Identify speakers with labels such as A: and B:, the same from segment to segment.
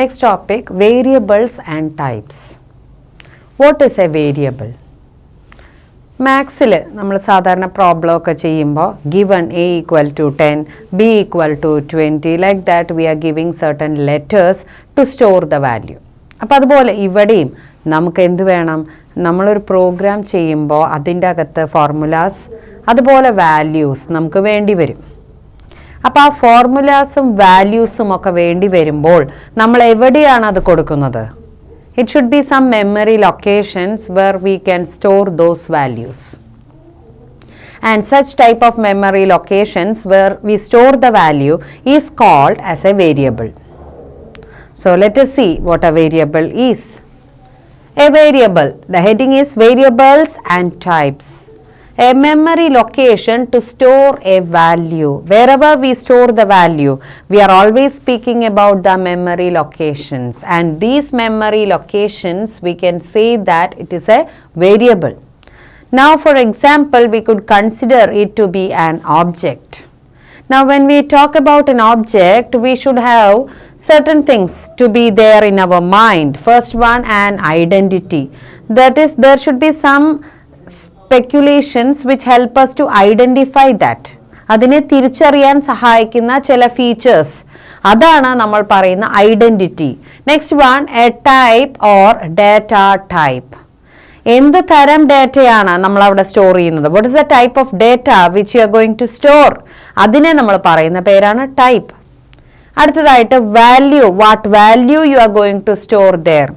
A: Next topic, variables and types. What is a variable? Maxil നമ്മൾ സാധാരണ problem ഒക്കെ ചെയ്യുമ്പോൾ given a equal to 10, b equal to 20, like that we are giving certain letters to store the value. അപ്പോൾ അതുപോലെ ഇവിടെയും നമുക്ക് എന്ത് വേണം, നമ്മളൊരു പ്രോഗ്രാം ചെയ്യുമ്പോൾ അതിൻ്റെ അകത്ത് ഫോർമുലാസ് അതുപോലെ വാല്യൂസ് നമുക്ക് വേണ്ടി വരും. അപ്പോൾ ആ ഫോർമുലാസും വാല്യൂസും ഒക്കെ വേണ്ടി വരുമ്പോൾ നമ്മൾ എവിടെയാണ് അത് കൊടുക്കുന്നത്? It should be some memory locations where we can store those values. And such type of memory locations where we store the value is called as a variable. So let us see what a variable is. A variable, the heading is variables and types. A memory location to store a value. Wherever we store the value, we are always speaking about the memory locations, and these memory locations we can say that it is a variable. Now for example, we could consider it to be an object. Now when we talk about an object, we should have certain things to be there in our mind. First one, an identity. That is, there should be some speculations which help us to identify that. അതിനെ തിരിച്ചറിയാൻ സഹായിക്കുന്ന ചില features, അതാണ് നമ്മൾ പറയുന്ന identity. Next one, a type or data type. എന്ത് തരം ഡാറ്റയാണ് നമ്മൾ അവിടെ സ്റ്റോർ ചെയ്യുന്നത്? What is the type of data which you are going to store? അതിനെ നമ്മൾ പറയുന്ന പേരാണ് ടൈപ്പ്. അടുത്തതായിട്ട് value. What value you are going to store there?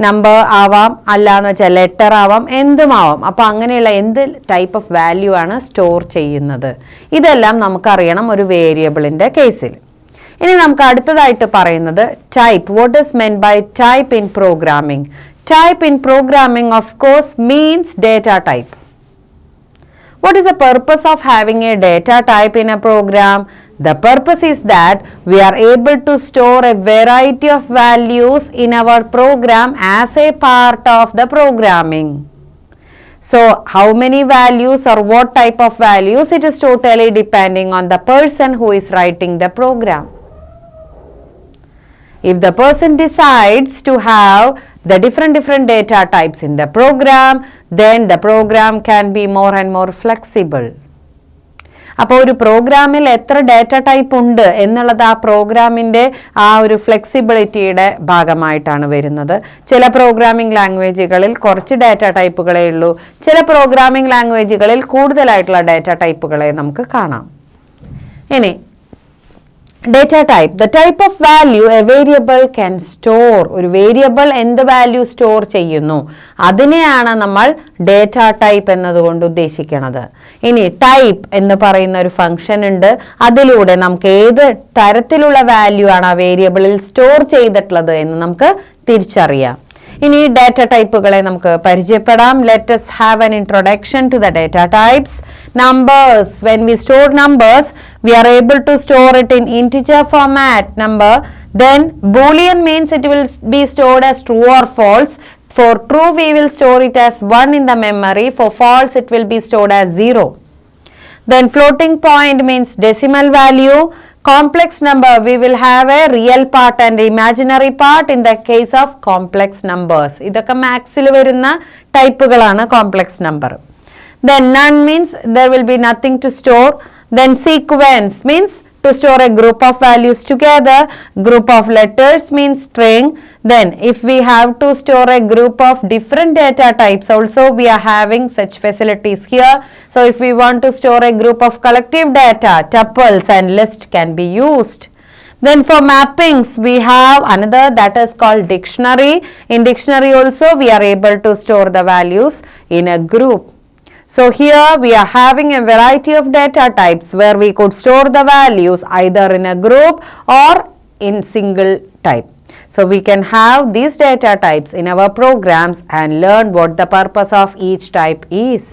A: Number ആവാം, അല്ലാന്ന് വെച്ചാൽ ലെറ്റർ ആവാം, എന്തുമാവാം. അപ്പോൾ അങ്ങനെയുള്ള എന്ത് ടൈപ്പ് ഓഫ് വാല്യൂ ആണ് സ്റ്റോർ ചെയ്യുന്നത്? ഇതെല്ലാം നമുക്കറിയണം ഒരു വേരിയബിളിൻ്റെ കേസിൽ. ഇനി നമുക്ക് അടുത്തതായിട്ട് പറയുന്നത് type. What is meant by type in programming? Type in programming of course means data type. What is the purpose of having a data type in a program? The purpose is that we are able to store a variety of values in our program as a part of the programming. So how many values or what type of values, it is totally depending on the person who is writing the program. If the person decides to have the different data types in the program, then the program can be more and more flexible. അപ്പോൾ ഒരു പ്രോഗ്രാമിൽ എത്ര data type ഉണ്ട് എന്നുള്ളത് ആ പ്രോഗ്രാമിൻ്റെ ആ ഒരു ഫ്ലെക്സിബിലിറ്റിയുടെ ഭാഗമായിട്ടാണ് വരുന്നത്. ചില പ്രോഗ്രാമിംഗ് ലാംഗ്വേജുകളിൽ കുറച്ച് ഡാറ്റ ടൈപ്പുകളേ ഉള്ളൂ, ചില പ്രോഗ്രാമിംഗ് ലാംഗ്വേജുകളിൽ കൂടുതലായിട്ടുള്ള ഡാറ്റ ടൈപ്പുകളെ നമുക്ക് കാണാം. ഇനി data type, the type of value a variable can store. ഒരു വേരിയബിൾ എന്ത് വാല്യൂ സ്റ്റോർ ചെയ്യുന്നു അതിനെയാണ് നമ്മൾ ഡേറ്റ ടൈപ്പ് എന്നതുകൊണ്ട് ഉദ്ദേശിക്കുന്നത്. ഇനി ടൈപ്പ് എന്ന് പറയുന്ന ഒരു ഫംഗ്ഷൻ ഉണ്ട്, അതിലൂടെ നമുക്ക് ഏത് തരത്തിലുള്ള വാല്യൂ ആണ് ആ വേരിയബിളിൽ സ്റ്റോർ ചെയ്തിട്ടുള്ളത് എന്ന് നമുക്ക് തിരിച്ചറിയാം. ഇനി ഡാറ്റ ടൈപ്പുകളെ നമുക്ക് പരിചയപ്പെടാം. Let us have an introduction to the data types. Numbers. When we store numbers, we are able to store it in integer format, number. Then boolean means it will be stored as true or false. For true we will store it as 1 in the memory, for false it will be stored as 0. Then floating point means decimal value. Complex number, we will have a real part and imaginary part in the case of complex numbers. ഇതൊക്കെ മാത്സിൽ വരുന്ന ടൈപ്പുകളാണ് complex number. Then none means there will be nothing to store. Then sequence means to store a group of values together. Group of letters means string. Then if we have to store a group of different data types also, we are having such facilities here. So if we want to store a group of collective data, tuples and list can be used. Then for mappings we have another that is called dictionary. In dictionary also we are able to store the values in a group. So here we are having a variety of data types where we could store the values either in a group or in single type. So we can have these data types in our programs and learn what the purpose of each type is.